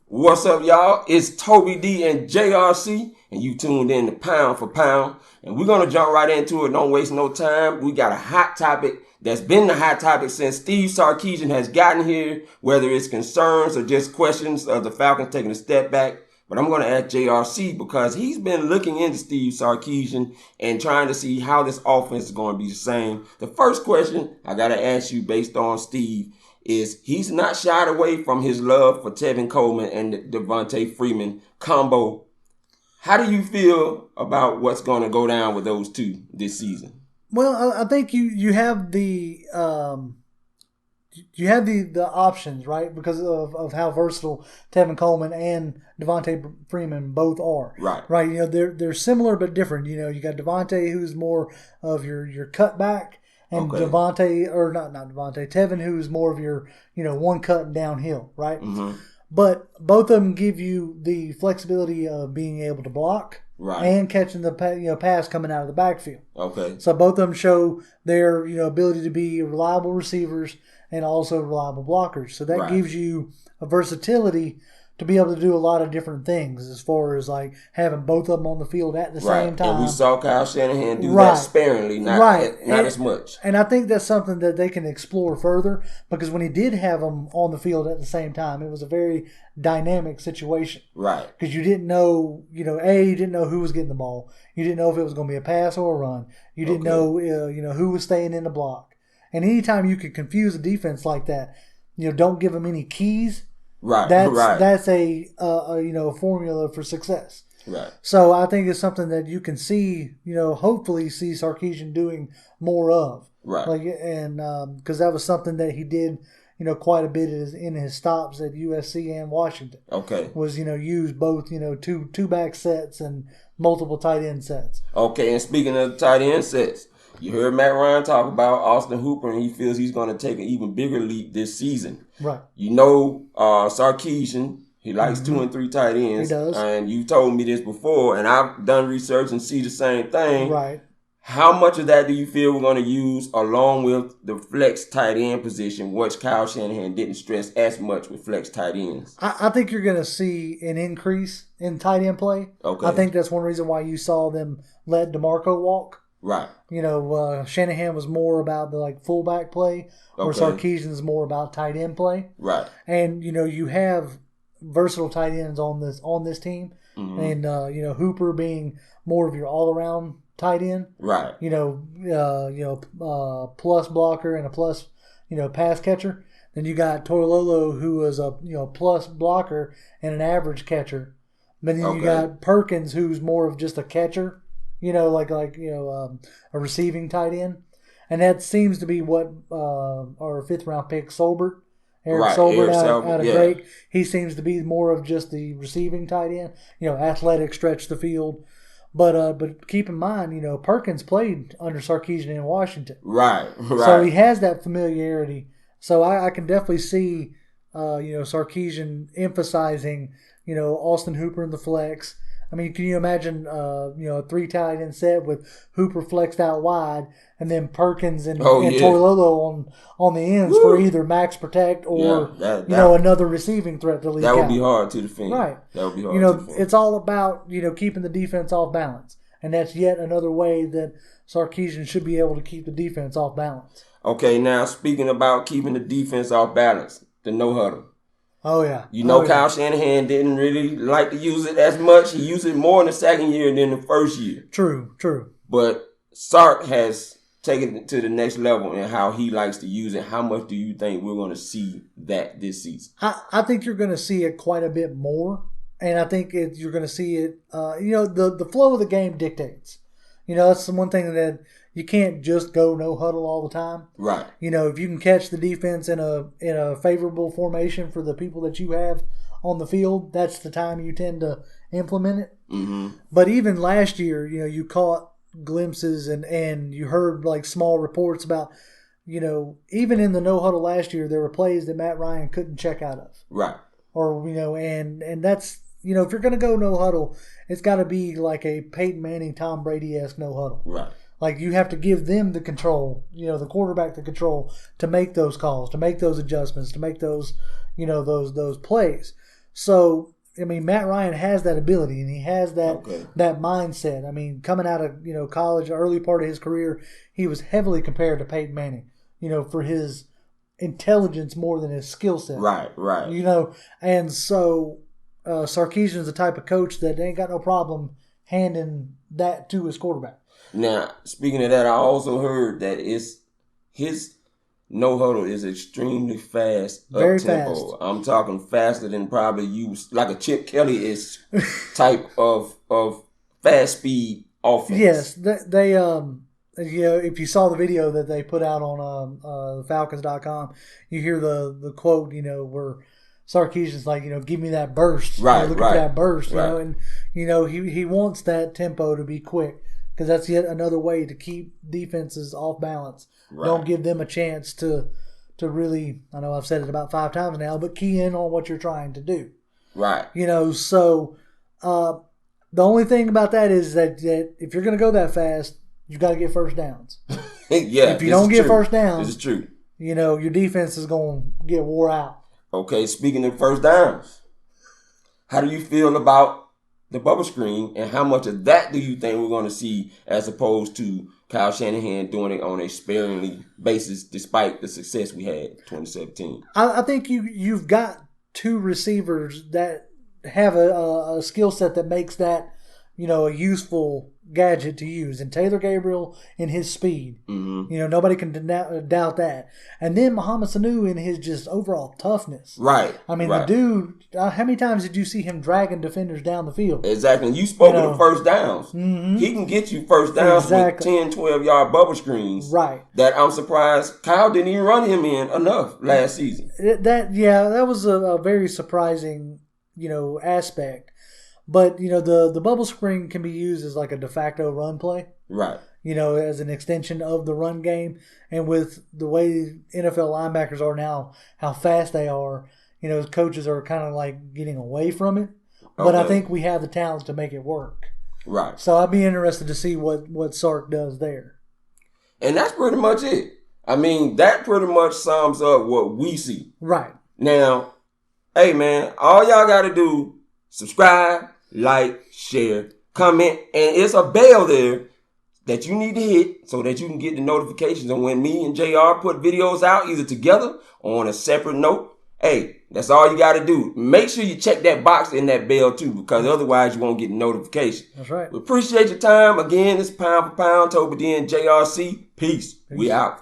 What's up, y'all? It's Toby D and J.R.C. and you tuned in to Pound for Pound. And we're going to jump right into it. Don't waste no time. We got a hot topic that's been the hot topic since Steve Sarkisian has gotten here, whether it's concerns or just questions of the Falcons taking a step back. But I'm going to ask J.R.C. because he's been looking into Steve Sarkisian and trying to see how this offense is going to be the same. The first question I got to ask you based on Steve is he's not shied away from his love for Tevin Coleman and the Devontae Freeman combo. How do you feel about what's going to go down with those two this season? Well, I think you have the options, right? Because of how versatile Tevin Coleman and Devontae Freeman both are. Right. You know, they're similar but different. You know, you got Devontae, who's more of your cutback. And okay. Tevin, who's more of your, one cut and downhill, right? Mm-hmm. But both of them give you the flexibility of being able to block and catching the pass coming out of the backfield. Okay. So both of them show their ability to be reliable receivers and also reliable blockers. So that gives you a versatility to be able to do a lot of different things as far as like having both of them on the field at the same time. And we saw Kyle Shanahan do that sparingly, not as much. And I think that's something that they can explore further because when he did have them on the field at the same time, it was a very dynamic situation. Right. Because you didn't know, you didn't know who was getting the ball. You didn't know if it was going to be a pass or a run. You didn't know, who was staying in the block. And anytime you could confuse a defense like that, don't give them any keys. That's a formula for success. Right. So I think it's something that you can see, hopefully see Sarkisian doing more of. Right. Because that was something that he did, quite a bit in his stops at USC and Washington. Okay. Was use both, two back sets and multiple tight end sets. Okay. And speaking of tight end sets, you heard Matt Ryan talk about Austin Hooper, and he feels he's going to take an even bigger leap this season. Right. Sarkisian, he likes 2 and 3 tight ends. He does. And you told me this before, and I've done research and see the same thing. Right. How much of that do you feel we're going to use along with the flex tight end position, which Kyle Shanahan didn't stress as much with flex tight ends? I think you're going to see an increase in tight end play. Okay. I think that's one reason why you saw them let DeMarco walk. Right. Shanahan was more about the fullback play, where Sarkisian is more about tight end play. Right. And you have versatile tight ends on this team, and Hooper being more of your all around tight end. Right. Plus blocker and a plus pass catcher. Then you got Toilolo, who is a plus blocker and an average catcher. But then you got Perkins, who's more of just a catcher. A receiving tight end. And that seems to be what our 5th round pick, Eric Solbert out of Drake. He seems to be more of just the receiving tight end, athletic, stretch the field. But keep in mind, Perkins played under Sarkisian in Washington. Right. So he has that familiarity. So I can definitely see, Sarkisian emphasizing, Austin Hooper in the flex. I mean, can you imagine, a 3 tight end set with Hooper flexed out wide, and then Perkins and Toilolo on the ends for either max protect or another receiving threat to leak out. That would be hard to defend. Right. That would be hard to defend. It's all about keeping the defense off balance, and that's yet another way that Sarkisian should be able to keep the defense off balance. Okay, now speaking about keeping the defense off balance, the no huddle. Oh, yeah. Kyle Shanahan didn't really like to use it as much. He used it more in the second year than the first year. True. But Sark has taken it to the next level in how he likes to use it. How much do you think we're going to see that this season? I think you're going to see it quite a bit more. And I think you're going to see it, the flow of the game dictates. That's the one thing that you can't just go no huddle all the time. Right. If you can catch the defense in a favorable formation for the people that you have on the field, that's the time you tend to implement it. Mm-hmm. But even last year, you caught glimpses and you heard small reports about, even in the no huddle last year, there were plays that Matt Ryan couldn't check out of. Right. Or, and that's, if you're going to go no huddle, it's got to be like a Peyton Manning, Tom Brady-esque no huddle. Right. Like you have to give them the control, the quarterback the control to make those calls, to make those adjustments, to make those, those plays. So, I mean, Matt Ryan has that ability, and he has that that mindset. I mean, coming out of college, early part of his career, he was heavily compared to Peyton Manning, for his intelligence more than his skill set. Right. And so Sarkisian is the type of coach that ain't got no problem handing that to his quarterback. Now, speaking of that, I also heard that his no huddle is extremely fast, very up-tempo. fast. I'm talking faster than probably like a Chip Kelly-ish type of fast speed offense. Yes, they if you saw the video that they put out on Falcons.com, you hear the quote, where Sarkisian's like, give me that burst. Right, look right. at that burst, Right. and he wants that tempo to be quick because that's yet another way to keep defenses off balance. Right. Don't give them a chance to really, I know I've said it about 5 times now, but key in on what you're trying to do. Right. So the only thing about that is that if you're going to go that fast, you've got to get first downs. Yeah. If you don't get first downs, this is true. Your defense is going to get wore out. Okay, speaking of first downs, how do you feel about the bubble screen, and how much of that do you think we're going to see as opposed to Kyle Shanahan doing it on a sparingly basis despite the success we had in 2017? I think you've got 2 receivers that have a skill set that makes that, a useful gadget to use. And Taylor Gabriel in his speed. Mm-hmm. Nobody can doubt that. And then Mohamed Sanu in his just overall toughness. Right. I mean, right. the dude, how many times did you see him dragging defenders down the field? Exactly. And you spoke of the first downs. Mm-hmm. He can get you first downs with 10, 12-yard bubble screens. Right. That I'm surprised Kyle didn't even run him in enough last season. That was a very surprising, aspect. But, the bubble screen can be used as like a de facto run play. Right. As an extension of the run game. And with the way NFL linebackers are now, how fast they are, coaches are kind of like getting away from it. But I think we have the talent to make it work. Right. So I'd be interested to see what Sark does there. And that's pretty much it. I mean, that pretty much sums up what we see. Right. Now, hey, man, all y'all got to do, subscribe, like, share, comment, and it's a bell there that you need to hit so that you can get the notifications on when me and JR put videos out either together or on a separate note. Hey, that's all you got to do. Make sure you check that box in that bell too, because otherwise you won't get the notification. That's right. We appreciate your time. Again, it's Pound for Pound, Toby D and J.R.C. Peace. We out.